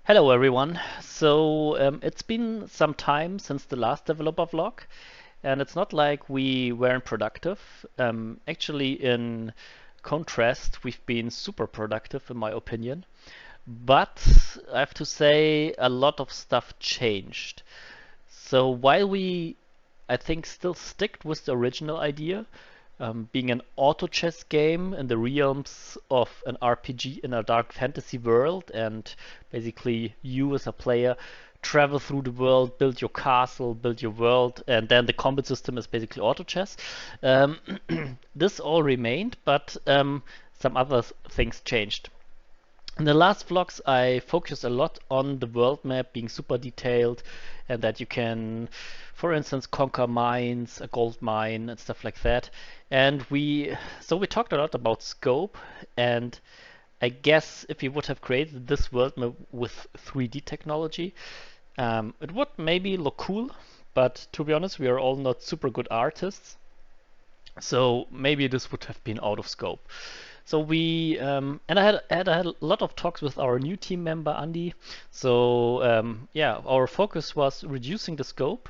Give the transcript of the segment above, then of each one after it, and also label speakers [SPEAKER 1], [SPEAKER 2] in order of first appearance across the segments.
[SPEAKER 1] Hello everyone. It's been some time since the last developer vlog, and it's not like we weren't productive. Actually, in contrast, we've been super productive in my opinion. But I have to say a lot of stuff changed. So while we, I think, still stick with the original idea, being an auto chess game in the realms of an RPG in a dark fantasy world, and basically you as a player travel through the world, build your castle, build your world, and then the combat system is basically auto chess. Um, this all remained, but some other things changed. In the last vlogs, I focused a lot on the world map being super detailed and that you can, for instance, conquer mines, a gold mine, and stuff like that. And we talked a lot about scope, and I guess if you would have created this world map with 3D technology, it would maybe look cool, but to be honest, we are all not super good artists. So maybe this would have been out of scope. So I had a lot of talks with our new team member Andy. Yeah, our focus was reducing the scope.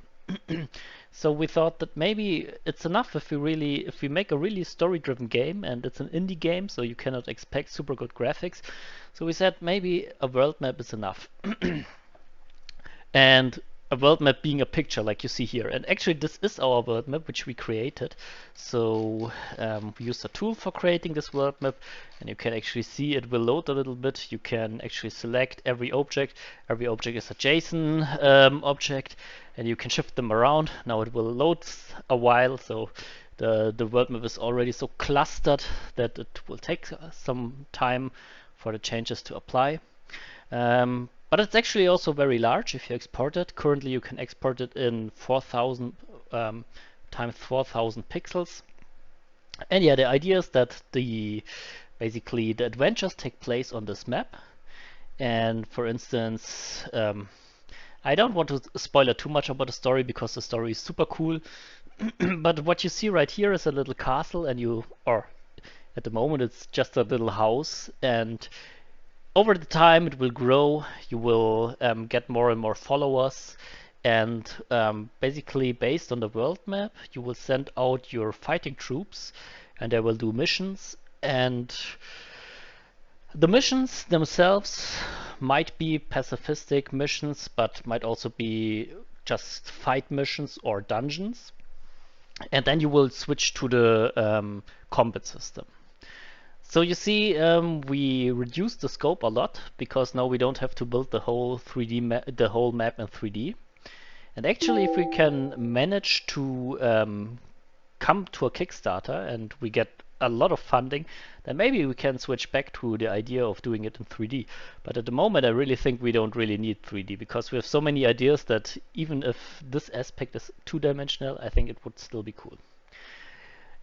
[SPEAKER 1] So we thought that maybe it's enough if we make a really story-driven game, and it's an indie game, so you cannot expect super good graphics. So we said maybe a world map is enough. And a world map being a picture like you see here. And actually this is our world map which we created. So we used a tool for creating this world map, and you can actually see it will load a little bit. You can actually select every object. Every object is a JSON object, and you can shift them around. Now it will load a while, so the world map is already so clustered that it will take some time for the changes to apply. But it's actually also very large if you export it. Currently you can export it in 4000 times 4000 pixels. And yeah, the idea is that basically the adventures take place on this map. And for instance, I don't want to spoil too much about the story because the story is super cool. But what you see right here is a little castle, or at the moment it's just a little house, and over the time it will grow. You will get more and more followers, and basically based on the world map you will send out your fighting troops, and they will do missions. And the missions themselves might be pacifistic missions, but might also be just fight missions or dungeons. And then you will switch to the combat system. So you see, we reduced the scope a lot because now we don't have to build the whole the whole map in 3D. And actually, if we can manage to come to a Kickstarter and we get a lot of funding, then maybe we can switch back to the idea of doing it in 3D. But at the moment, I really think we don't really need 3D because we have so many ideas that even if this aspect is two-dimensional, I think it would still be cool.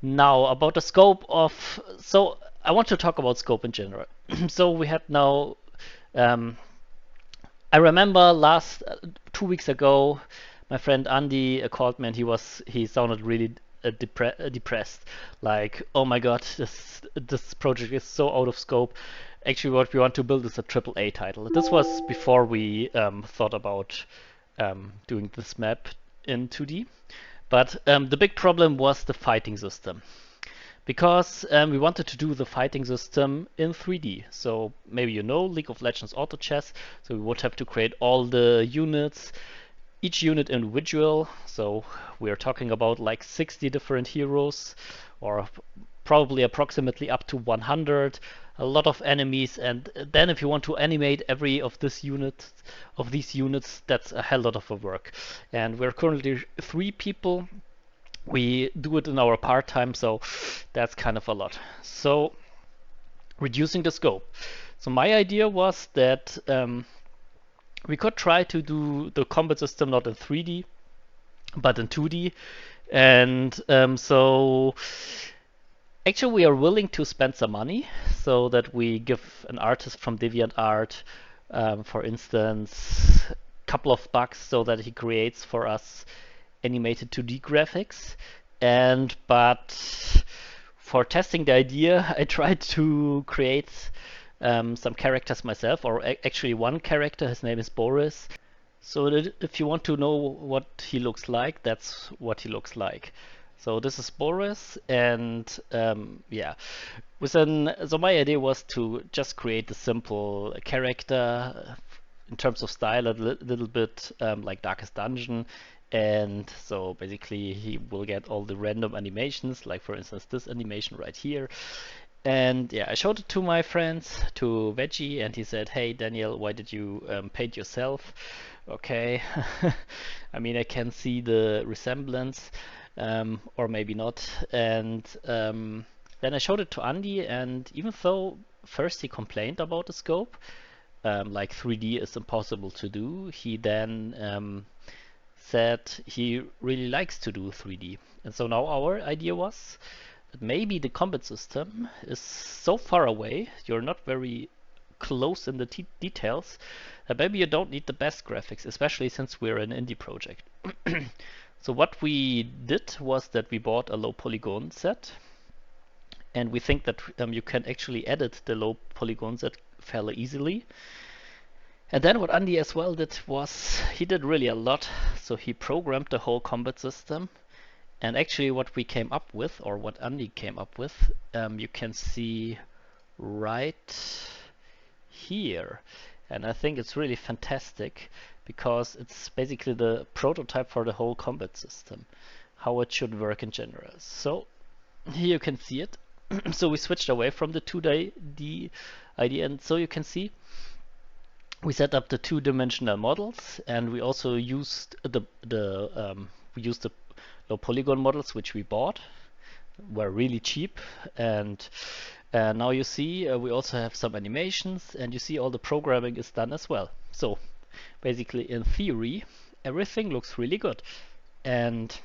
[SPEAKER 1] Now about the scope of, so I want to talk about scope in general. So we had now, I remember 2 weeks ago, my friend Andy called me and he sounded really depressed. Like, oh my god, this project is so out of scope. Actually, what we want to build is a AAA title. This was before we thought about doing this map in 2D. But the big problem was the fighting system, because we wanted to do the fighting system in 3D. So maybe you know League of Legends Auto Chess, so we would have to create all the units, each unit individual. So we are talking about like 60 different heroes, or probably approximately up to 100, a lot of enemies. And then if you want to animate every of these units, that's a hell lot of work. And we're currently 3 people. We do it in our part-time, so that's kind of a lot. So reducing the scope. So my idea was that we could try to do the combat system not in 3D, but in 2D. And so actually we are willing to spend some money so that we give an artist from DeviantArt, for instance, a couple of bucks so that he creates for us animated 2D graphics. But for testing the idea, I tried to create some characters myself, or actually one character. His name is Boris. So that if you want to know what he looks like, that's what he looks like. So this is Boris, and yeah, so my idea was to just create a simple character in terms of style, a little bit like Darkest Dungeon. And so basically he will get all the random animations, like for instance this animation right here. And yeah, I showed it to my friends, to Veggie, and he said, "Hey Daniel, why did you paint yourself?" Okay, I mean I can see the resemblance, or maybe not. And then I showed it to Andy, and even though first he complained about the scope, like 3D is impossible to do, he then said he really likes to do 3D. And so now our idea was that maybe the combat system is so far away, you're not very close in the details, that maybe you don't need the best graphics, especially since we're an indie project. So what we did was that we bought a low polygon set, and we think that you can actually edit the low polygon set fairly easily. And then what Andy as well did was he did really a lot. So he programmed the whole combat system. And actually what we came up with, or what Andy came up with, you can see right here. And I think it's really fantastic because it's basically the prototype for the whole combat system, how it should work in general. So here you can see it. So we switched away from the 2D idea, and so you can see we set up the two-dimensional models, and we also used the low polygon models which we bought, were really cheap. And now you see we also have some animations, and you see all the programming is done as well. So basically in theory everything looks really good, and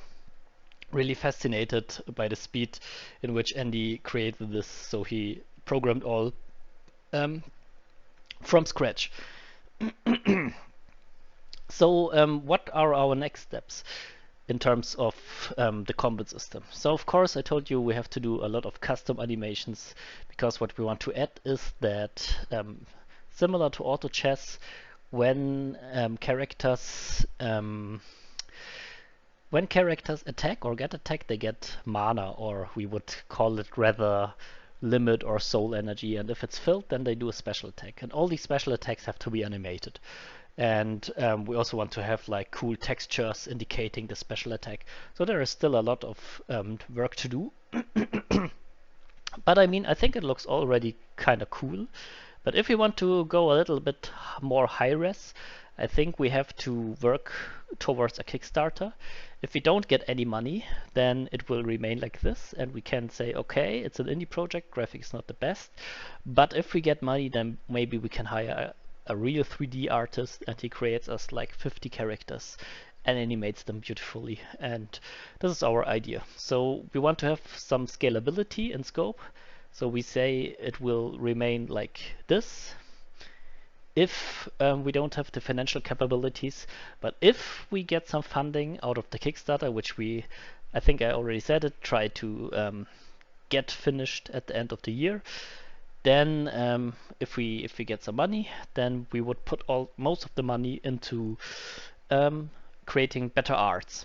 [SPEAKER 1] really fascinated by the speed in which Andy created this. So he programmed all from scratch. So what are our next steps in terms of the combat system? So of course I told you we have to do a lot of custom animations, because what we want to add is that similar to auto chess, when characters attack or get attacked, they get mana, or we would call it rather limit or soul energy, and if it's filled then they do a special attack, and all these special attacks have to be animated. And we also want to have like cool textures indicating the special attack. So there is still a lot of work to do. But I mean, I think it looks already kind of cool. But if we want to go a little bit more high res, I think we have to work towards a Kickstarter. If we don't get any money, then it will remain like this, and we can say, okay, it's an indie project, graphics is not the best, but if we get money, then maybe we can hire a real 3D artist, and he creates us like 50 characters and animates them beautifully. And this is our idea. So we want to have some scalability in scope. So we say it will remain like this if we don't have the financial capabilities. But if we get some funding out of the Kickstarter, which I think I already said it, try to get finished at the end of the year, then if we get some money, then we would put most of the money into creating better arts.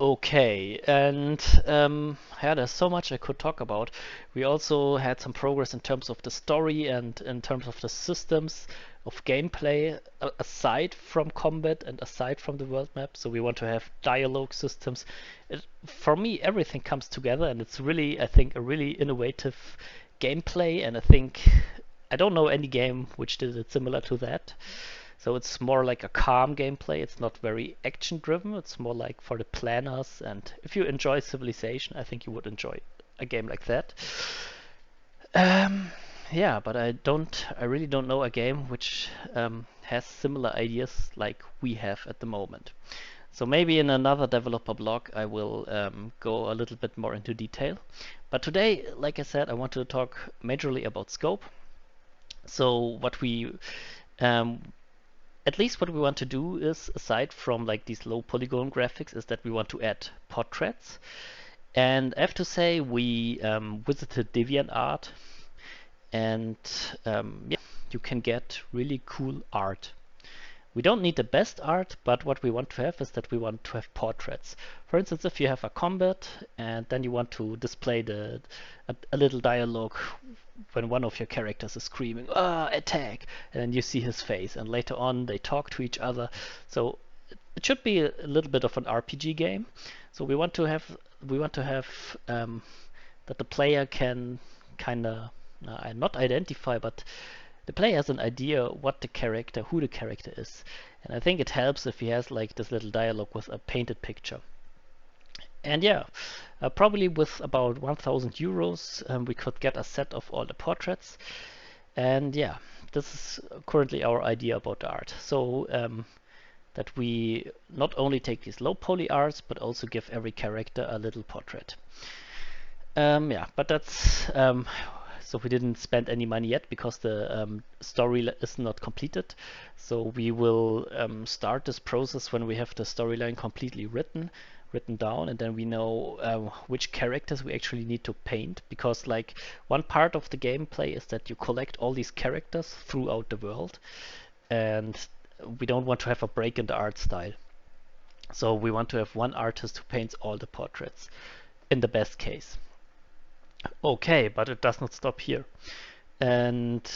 [SPEAKER 1] Okay, and yeah, there's so much I could talk about. We also had some progress in terms of the story and in terms of the systems of gameplay aside from combat and aside from the world map. So we want to have dialogue systems. For me, everything comes together, and it's really, I think, a really innovative gameplay. And I don't know any game which did it similar to that. So it's more like a calm gameplay. It's not very action driven. It's more like for the planners. And if you enjoy Civilization, I think you would enjoy a game like that. Yeah, but I really don't know a game which has similar ideas like we have at the moment. So maybe in another developer blog I will go a little bit more into detail. But today, like I said, I want to talk majorly about scope. So what we at least what we want to do is, aside from like these low polygon graphics, is that we want to add portraits. And I have to say, we visited DeviantArt, and yeah, you can get really cool art. We don't need the best art, but what we want to have is that we want to have portraits. For instance, if you have a combat and then you want to display a little dialogue when one of your characters is screaming, "Ah, attack!" and then you see his face, and later on they talk to each other. So it should be a little bit of an RPG game. So we want to have that the player can kind of not identify, but the player has an idea who the character is. And I think it helps if he has like this little dialogue with a painted picture. And yeah, probably with about 1,000 euros, we could get a set of all the portraits. And yeah, this is currently our idea about the art. So that we not only take these low poly arts, but also give every character a little portrait. Yeah, but that's so we didn't spend any money yet because the story is not completed. So we will start this process when we have the storyline completely written down, and then we know which characters we actually need to paint, because like one part of the gameplay is that you collect all these characters throughout the world, and we don't want to have a break in the art style. So we want to have one artist who paints all the portraits in the best case. Okay, but it does not stop here. And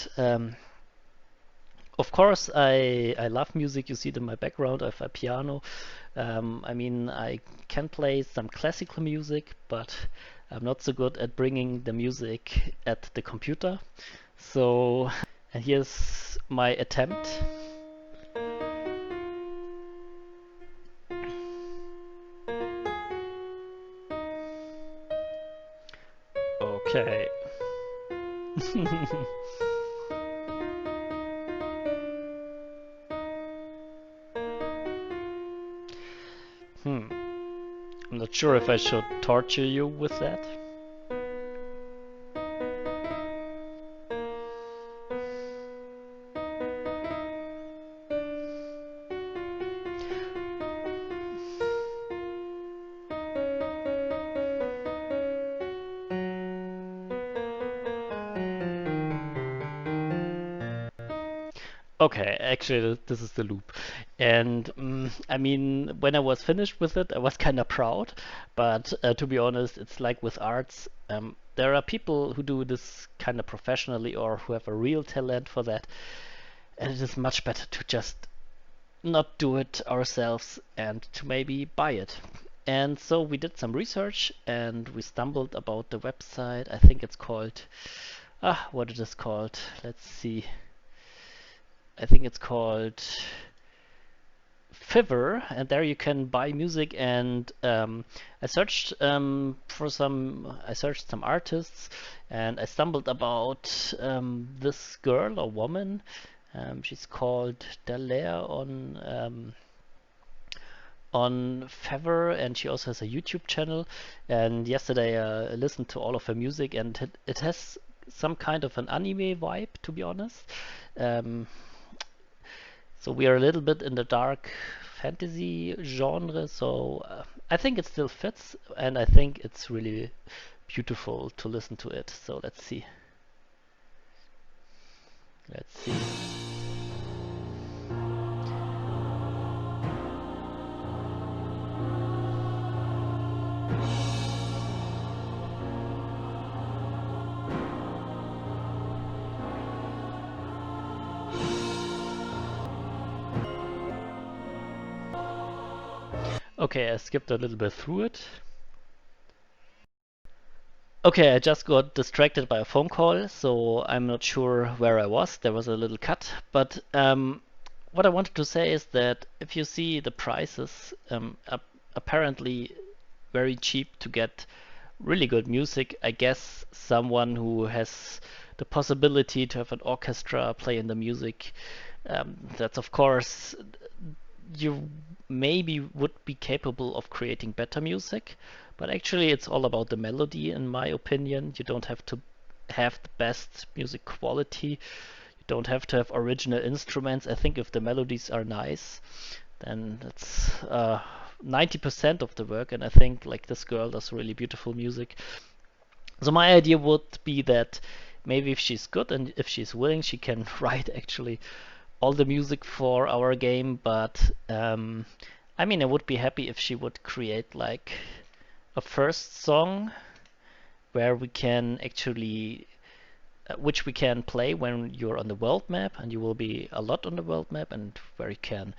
[SPEAKER 1] of course, I love music. You see it in my background. I have a piano. I mean, I can play some classical music, but I'm not so good at bringing the music at the computer. So, and here's my attempt. Okay. I'm not sure if I should torture you with that. Okay, actually, this is the loop. And I mean, when I was finished with it, I was kind of proud. But to be honest, it's like with arts, there are people who do this kind of professionally or who have a real talent for that. And it is much better to just not do it ourselves and to maybe buy it. And so we did some research and we stumbled about the website. I think it's called, what it is called. Let's see. I think it's called Fiverr, and there you can buy music. And I searched I searched some artists, and I stumbled about this girl or woman. She's called Dallaire on Fiverr, and she also has a YouTube channel. And yesterday I listened to all of her music, and it has some kind of an anime vibe, to be honest. So we are a little bit in the dark fantasy genre, so I think it still fits, and I think it's really beautiful to listen to it. So let's see. Let's see. Okay, I skipped a little bit through it. Okay, I just got distracted by a phone call, so I'm not sure where I was. There was a little cut, but what I wanted to say is that if you see the prices, apparently very cheap to get really good music. I guess someone who has the possibility to have an orchestra play in the music, that's of course you maybe would be capable of creating better music, but actually it's all about the melody, in my opinion. You don't have to have the best music quality. You don't have to have original instruments. I think if the melodies are nice, then it's 90% of the work, and I think like this girl does really beautiful music. So my idea would be that maybe if she's good and if she's willing, she can write actually all the music for our game. But I mean, I would be happy if she would create like a first song where we can actually which we can play when you're on the world map, and you will be a lot on the world map, and where you can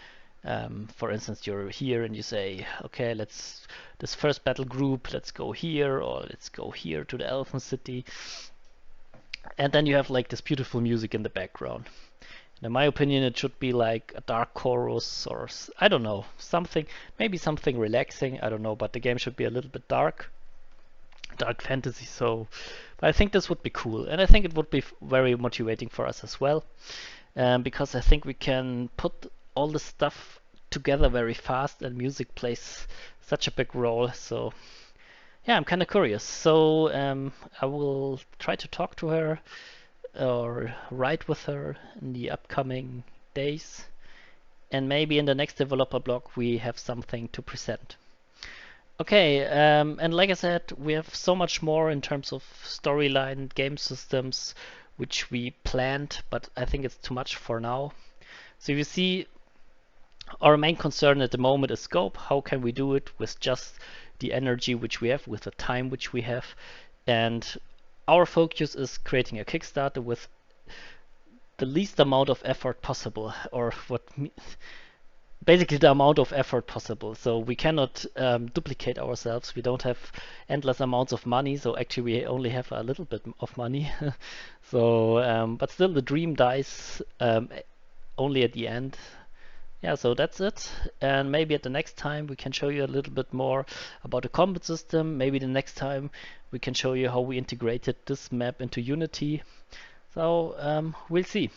[SPEAKER 1] for instance, you're here and you say, okay, let's this first battle group, let's go here, or let's go here to the Elephant City, and then you have like this beautiful music in the background. And in my opinion, it should be like a dark chorus, or I don't know, something, maybe something relaxing, I don't know, but the game should be a little bit dark fantasy. So but I think this would be cool, and I think it would be very motivating for us as well, because I think we can put all the stuff together very fast, and music plays such a big role. So yeah, I'm kind of curious. So I will try to talk to her or write with her in the upcoming days, and maybe in the next developer blog we have something to present. Okay, and like I said, we have so much more in terms of storyline, game systems, which we planned, but I think it's too much for now. So you see, our main concern at the moment is scope. How can we do it with just the energy which we have, with the time which we have? And our focus is creating a Kickstarter with the least amount of effort possible, or basically the amount of effort possible. So we cannot duplicate ourselves. We don't have endless amounts of money. So actually we only have a little bit of money. So, but still the dream dies only at the end. Yeah, so that's it. And maybe at the next time we can show you a little bit more about the combat system. Maybe the next time we can show you how we integrated this map into Unity. So we'll see.